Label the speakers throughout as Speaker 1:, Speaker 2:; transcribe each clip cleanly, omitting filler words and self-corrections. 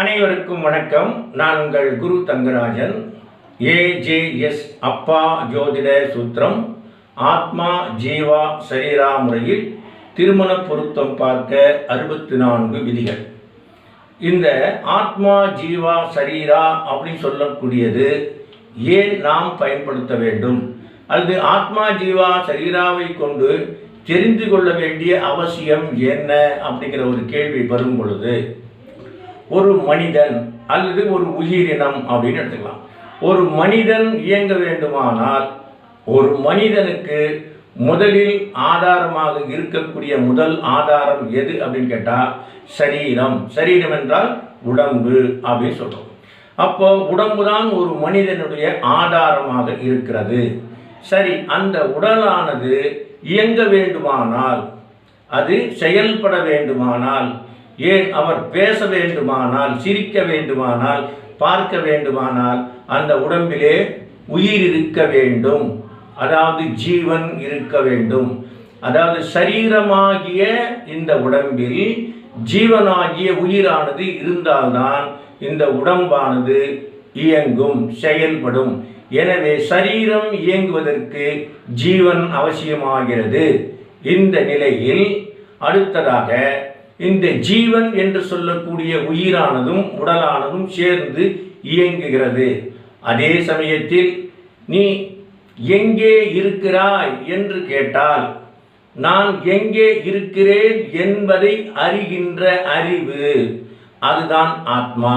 Speaker 1: அனைவருக்கும் வணக்கம். நான் உங்கள் குரு தங்கராஜன். ஏஜேஎஸ் அப்பா ஜோதிட சூத்திரம் ஆத்மா ஜீவா சரீரா முறையில் திருமண பொருத்தம் பார்க்க 64 விதிகள். இந்த ஆத்மா ஜீவா சரீரா அப்படின்னு சொல்லக்கூடியது ஏன் நாம் பயன்படுத்த வேண்டும், அல்லது ஆத்மா ஜீவா சரீராவை கொண்டு தெரிந்து கொள்ள வேண்டிய அவசியம் என்ன அப்படிங்கிற ஒரு கேள்வி வரும் பொழுது, ஒரு மனிதன் அல்லது ஒரு உயிரினம் அப்படின்னு எடுத்துக்கலாம். ஒரு மனிதன் இயங்க வேண்டுமானால் ஒரு மனிதனுக்கு முதலில் ஆதாரமாக இருக்கக்கூடிய முதல் ஆதாரம் எது அப்படின்னு கேட்டால் சரீரம். சரீரம் என்றால் உடம்பு அப்படின்னு சொல்றோம். அப்போ உடம்பு தான் ஒரு மனிதனுடைய ஆதாரமாக இருக்கிறது. சரி, அந்த உடலானது இயங்க வேண்டுமானால், அது செயல்பட வேண்டுமானால், ஏன் அவர் பேச வேண்டுமானால், சிரிக்க வேண்டுமானால், பார்க்க வேண்டுமானால் அந்த உடம்பிலே உயிர் இருக்க வேண்டும், அதாவது ஜீவன் இருக்க வேண்டும். அதாவது சரீரமாகிய இந்த உடம்பில் ஜீவனாகிய உயிரானது இருந்தால்தான் இந்த உடம்பானது இயங்கும், செயல்படும். எனவே சரீரம் இயங்குவதற்கு ஜீவன் அவசியமாகிறது. இந்த நிலையில் அடுத்ததாக இந்த ஜீவன் என்று சொல்லக்கூடிய உயிரானதும் உடலானதும் சேர்ந்து இயங்குகிறது. அதே சமயத்தில் நீ எங்கே இருக்கிறாய் என்று கேட்டால், நான் எங்கே இருக்கிறேன் என்பதை அறிகின்ற அறிவு, அதுதான் ஆத்மா.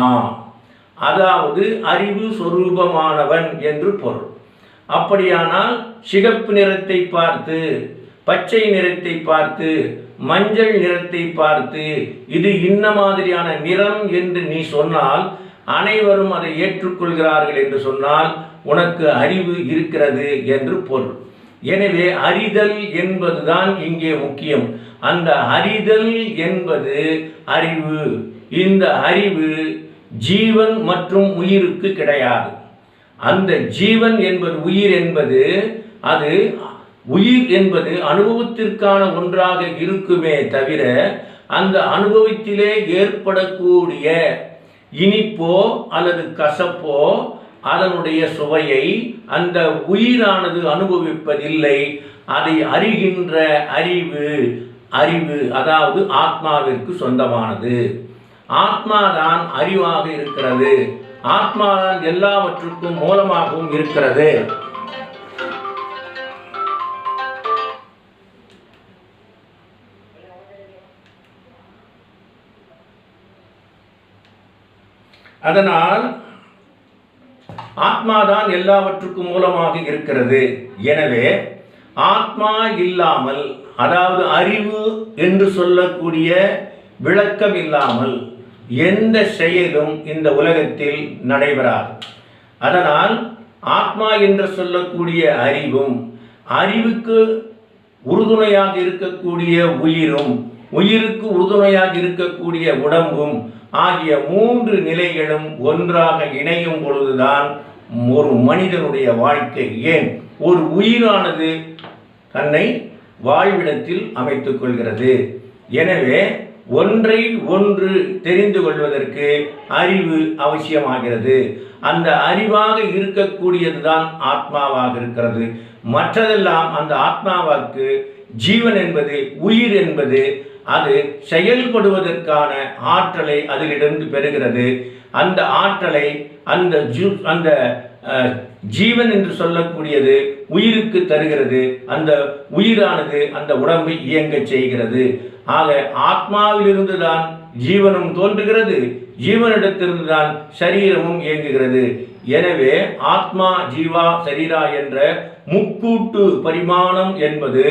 Speaker 1: அதாவது அறிவு சொரூபமானவன் என்று பொருள். அப்படியானால் சிகப்பு நிறத்தை பார்த்து, பச்சை நிறத்தை பார்த்து, மஞ்சள் நிறத்தை பார்த்து இது இன்ன மாதிரியான நிறம் என்று நீ சொன்னால் அனைவரும் அதை ஏற்றுக்கொள்கிறார்கள் என்று சொன்னால் உனக்கு அறிவு இருக்கிறது என்று பொருள். எனவே அறிதல் என்பதுதான் இங்கே முக்கியம். அந்த அறிதல் என்பது அறிவு. இந்த அறிவு ஜீவன் மற்றும் உயிருக்கு கிடையாது. அந்த ஜீவன் என்பது, உயிர் என்பது, அது உயிர் என்பது அனுபவத்திற்கான ஒன்றாக இருக்குமே தவிர அந்த அனுபவத்திலே ஏற்படக்கூடிய இனிப்போ அல்லது கசப்போ அதனுடைய சுவையை அந்த உயிரானது அனுபவிப்பதில்லை. அதை அறிகின்ற அறிவு அதாவது ஆத்மாவிற்கு சொந்தமானது. ஆத்மாதான் அறிவாக இருக்கிறது. ஆத்மாதான் எல்லாவற்றுக்கும் மூலமாகவும் இருக்கிறது. அதனால் ஆத்மாதான் எல்லாவற்றுக்கும் மூலமாக இருக்கிறது. எனவே ஆத்மா இல்லாமல், அதாவது அறிவு என்று சொல்லக்கூடிய விளக்கம் இல்லாமல் எந்த செயலும் இந்த உலகத்தில் நடைபெறாது. அதனால் ஆத்மா என்று சொல்லக்கூடிய அறிவும், அறிவுக்கு உறுதுணையாக இருக்கக்கூடிய உயிரும், உயிருக்கு உறுதுணையாக இருக்கக்கூடிய உடம்பும் ஆகிய 3 நிலைகளும் ஒன்றாக இணையும் பொழுதுதான் ஒரு மனிதனுடைய வாழ்க்கை, ஏன் ஒரு உயிரானது தன்னை வாழ்விடத்தில் அமைத்துக் கொள்கிறது. எனவே ஒன்றை ஒன்று தெரிந்து கொள்வதற்கு அறிவு அவசியமாகிறது. அந்த அறிவாக இருக்கக்கூடியதுதான் ஆத்மாவாக இருக்கிறது. மற்றதெல்லாம் அந்த ஆத்மாவுக்கு ஜீவன் என்பது, உயிர் என்பது, அது செயல்படுவதற்கான ஆற்றலை அதிலிருந்து பெறுகிறது. அந்த ஆற்றலை அந்த ஜீவன் என்று சொல்லக்கூடியது உயிருக்கு தருகிறது. அந்த உயிரானது அந்த உடம்பை இயங்க செய்கிறது. ஆக ஆத்மாவிலிருந்து தான் ஜீவனும் தோன்றுகிறது, ஜீவனிடத்திலிருந்து தான் சரீரமும் இயங்குகிறது. எனவே ஆத்மா ஜீவா சரீரா என்ற முக்கூட்டு பரிமாணம் என்பது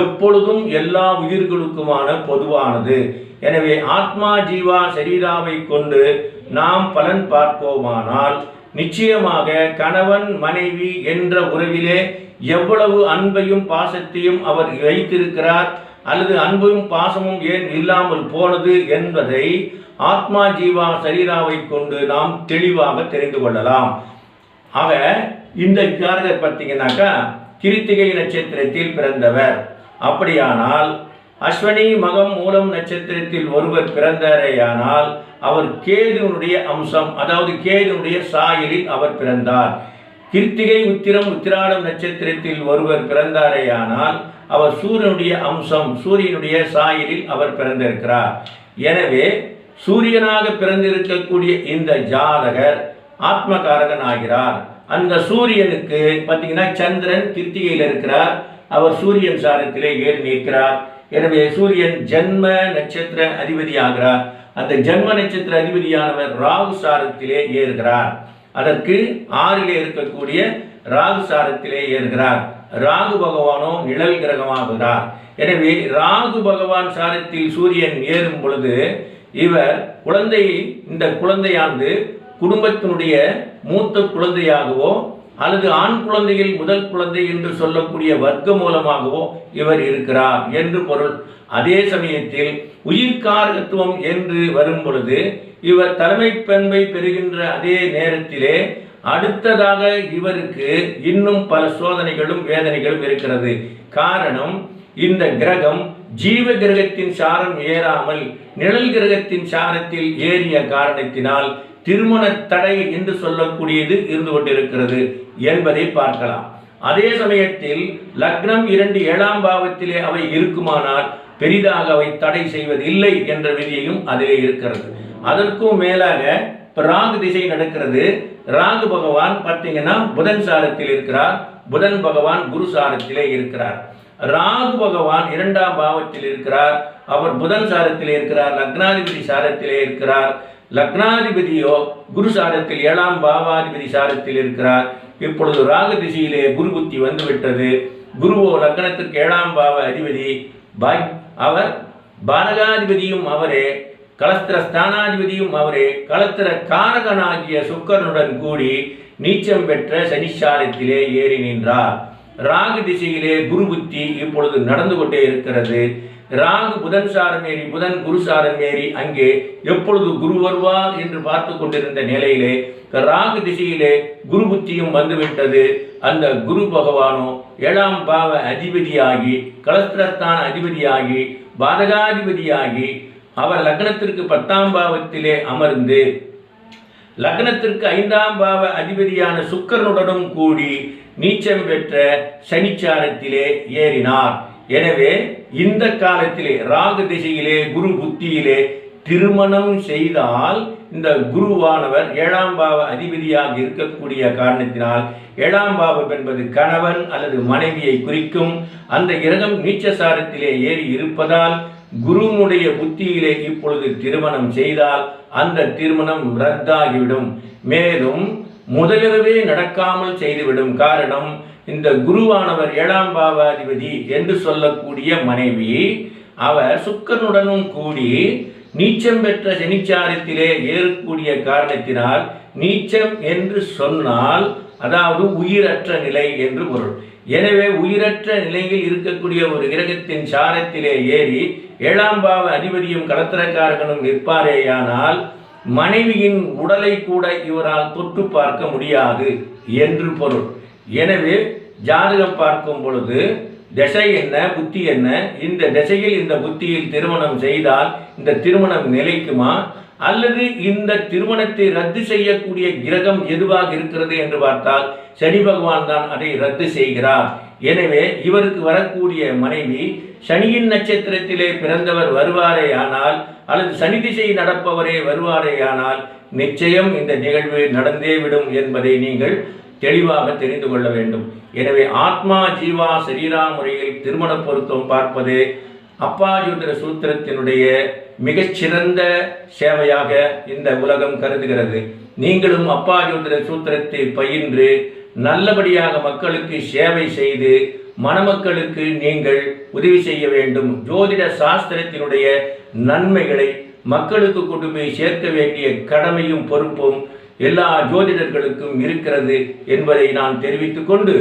Speaker 1: எப்பொழுதும் எல்லா உயிர்களுக்குமான பொதுவானது. எனவே ஆத்மா ஜீவா சரீராவை கொண்டு நாம் பலன் பார்ப்போமானால் நிச்சயமாக கணவன் மனைவி என்ற உறவிலே எவ்வளவு அன்பையும் பாசத்தையும் அவர் வைத்திருக்கிறார், அல்லது அன்பும் பாசமும் ஏன் இல்லாமல் போனது என்பதை ஆத்மா ஜீவா சரீராவை கொண்டு நாம் தெளிவாக தெரிந்து கொள்ளலாம். ஆக இந்த ஜாதகர் பார்த்தீங்கன்னாக்கா கிருத்திகை நட்சத்திரத்தில் பிறந்தவர். அப்படியானால் அஸ்வினி மகம் மூலம் நட்சத்திரத்தில் ஒருவர் பிறந்தாரேயானால் அவர் கேதுனுடைய அம்சம், அதாவது கேதுனுடைய சாயலில் அவர் பிறந்தார். கிருத்திகை உத்திரம் உத்திராடம் நட்சத்திரத்தில் ஒருவர் பிறந்தாரேயானால் அவர் சூரியனுடைய அம்சம், சூரியனுடைய சாயலில் அவர் பிறந்திருக்கிறார். எனவே சூரியனாக பிறந்திருக்கக்கூடிய இந்த ஜாதகர் ஆத்மகாரகன் ஆகிறார். அந்த சூரியனுக்கு பார்த்தீங்கன்னா சந்திரன் கிருத்திகையில் இருக்கிறார், அவர் சூரியன் சாரத்திலே ஏறி நிற்கிறார். எனவே சூரியன் ஜென்ம நட்சத்திர அதிபதி ஆகிறார். அந்த ஜென்ம நட்சத்திர அதிபதியானவர் ராகு சாரத்திலே ஏறுகிறார். அதற்கு 6லே இருக்கக்கூடிய ராகு சாரத்திலே ஏறுகிறார். ராகு பகவானோ நிழல் கிரகமாகிறார். எனவே ராகு பகவான் சாரத்தில் சூரியன் ஏறும் பொழுது இவர் இந்த குழந்தையானது குடும்பத்தினுடைய மூத்த குழந்தையாகவோ அல்லது ஆண் குழந்தையில் முதல் குழந்தை என்று சொல்லக்கூடிய வர்க்க மூலமாகவோ இவர் இருக்கிறார் என்று பொருள். அதே சமயத்தில் உயிர்காரகத்துவம் என்று வரும் பொழுது இவர் தலைமை பண்பை பெறுகின்ற அதே நேரத்திலே அடுத்ததாக இவருக்கு இன்னும் பல சோதனைகளும் வேதனைகளும் இருக்கிறது. காரணம், இந்த கிரகம் ஜீவ கிரகத்தின் சாரம் ஏறாமல் நிழல் கிரகத்தின் சாரத்தில் ஏறிய காரணத்தினால் திருமண தடை என்று சொல்லக்கூடியது இருந்து கொண்டிருக்கிறது என்பதை பார்க்கலாம். அதே சமயத்தில் லக்னம் 2 7ஆம் பாவத்திலே அவை இருக்குமானால் பெரிதாக அவை தடை செய்வதில்லை என்ற விதியையும் அதிலே இருக்கிறது. அதற்கும் மேலாக ராகு திசை நடக்கிறது. ராகு பகவான் பார்த்தீங்கன்னா புதன் சாரத்தில் இருக்கிறார், புதன் பகவான் குரு சாரத்திலே இருக்கிறார். ராகு பகவான் 2ஆம் பாவத்தில் இருக்கிறார், அவர் புதன் சாரத்திலே இருக்கிறார், லக்னாதிபதி சாரத்திலே இருக்கிறார். லக்னாதிபதியோ குரு சாரத்தில் 7ஆம் பாவாதிபதி சாரத்தில் இருக்கிறார். இப்பொழுது ராகு திசையிலே குரு புத்தி வந்துவிட்டது. குருவோ லக்னத்திற்கு 7ஆம் பாவ அதிபதி, அவர் பாரகாதிபதியும் அவரே, கலஸ்திர ஸ்தானாதிபதியும் அவரே, கலஸ்திர காரகனாகிய சுக்கரனுடன் கூடி நீச்சம் பெற்ற சனிச்சாரத்திலே ஏறி நின்றார். ராகு திசையிலே குரு புத்தி இப்பொழுது நடந்து கொண்டே இருக்கிறது. ராகு புதன் சாரம் ஏறி புதன் குரு சாரம் ஏறி அங்கே எப்பொழுது குரு வருவார் என்று பார்த்து கொண்டிருந்த நிலையிலே ராகு திசையிலே குரு புத்தியும் வந்துவிட்டது. அந்த குரு பகவானோ 7ஆம் பாவ அதிபதியாகி கலஸ்திரஸ்தான அதிபதியாகி பாதகாதிபதியாகி அவர் லக்னத்திற்கு 10ஆம் பாவத்திலே அமர்ந்து லக்னத்திற்கு 5ஆம் பாவ அதிபதியான சுக்கரனுடனும் கூடி நீச்சம் பெற்ற சனிச்சாரத்திலே ஏறினார். எனவே இந்த காலத்திலே ராகு திசையிலே குரு புத்தியிலே திருமணம் செய்தால் இந்த குருவானவர் 7ஆம் பாவ அதிபதியாக இருக்கக்கூடிய காரணத்தினால் 7ஆம் பாவம் என்பது கணவன் அல்லது மனைவியை குறிக்கும். அந்த கிரகம் நீச்சசாரத்திலே ஏறி இருப்பதால் குருனுடைய புத்தியிலே இப்பொழுது திருமணம் செய்தால் அந்த திருமணம் ரத்தாகிவிடும். மேலும் முதலிரவே நடக்காமல் செய்துவிடும். காரணம், இந்த குருவானவர் 7ஆம் பாவாதிபதி என்று சொல்லக்கூடிய மனைவி அவர் சுக்கரனுடனும் கூடி நீச்சம் பெற்ற சனிச்சாரத்திலே ஏறக்கூடிய காரணத்தினால், நீச்சம் என்று சொன்னால் அதாவது உயிரற்ற நிலை என்று பொருள். எனவே உயிரற்ற நிலையில் இருக்கக்கூடிய ஒரு கிரகத்தின் சாரத்திலே ஏறி 7ஆம் பாவ அதிபதியும் கலத்திரக்காரகனும் நிற்பாரேயானால் மனைவியின் உடலை கூட இவரால் தொட்டு பார்க்க முடியாது என்று பொருள். எனவே ஜாதகம் பார்க்கும் பொழுது திசை என்ன, புத்தி என்ன, இந்த திசையில் இந்த புத்தியில் திருமணம் செய்தால் இந்த திருமணம் நிலைக்குமா, அல்லது இந்த திருமணத்தை ரத்து செய்யக்கூடிய கிரகம் எதுவாக இருக்கிறது என்று பார்த்தால் சனி பகவான் தான் அதை ரத்து செய்கிறார். எனவே இவருக்கு வரக்கூடிய மனைவி சனியின் நட்சத்திரத்திலே பிறந்தவர் வருவாரேயானால் அல்லது சனி திசை நடப்பவரே வருவாரேயானால் நிச்சயம் இந்த நிகழ்வு நடந்தேவிடும் என்பதை நீங்கள் தெளிவாக தெரிந்து கொள்ள வேண்டும். எனவே ஆத்மா ஜீவா சரீரா முறையில் திருமண பொருத்தம் பார்ப்பதே அப்பா ஜோதிட சூத்திரத்தினுடைய மிகச்சிறந்த சேவையாக இந்த உலகம் கருதுகிறது. நீங்களும் அப்பா ஜோதிட சூத்திரத்தை பயின்று நல்லபடியாக மக்களுக்கு சேவை செய்து மணமக்களுக்கு நீங்கள் உதவி செய்ய வேண்டும். ஜோதிட சாஸ்திரத்தினுடைய நன்மைகளை மக்களுக்கு கொண்டு போய் சேர்க்க வேண்டிய கடமையும் பொறுப்பும் எல்லா ஜோதிடர்களுக்கும் இருக்கிறது என்பதை நான் தெரிவித்துக் கொண்டு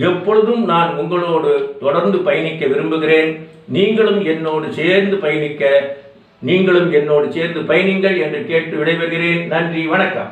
Speaker 1: எப்பொழுதும் நான் உங்களோடு தொடர்ந்து பயணிக்க விரும்புகிறேன். நீங்களும் என்னோடு சேர்ந்து பயணிங்கள் என்று கேட்டு விடைபெறுகிறேன். நன்றி, வணக்கம்.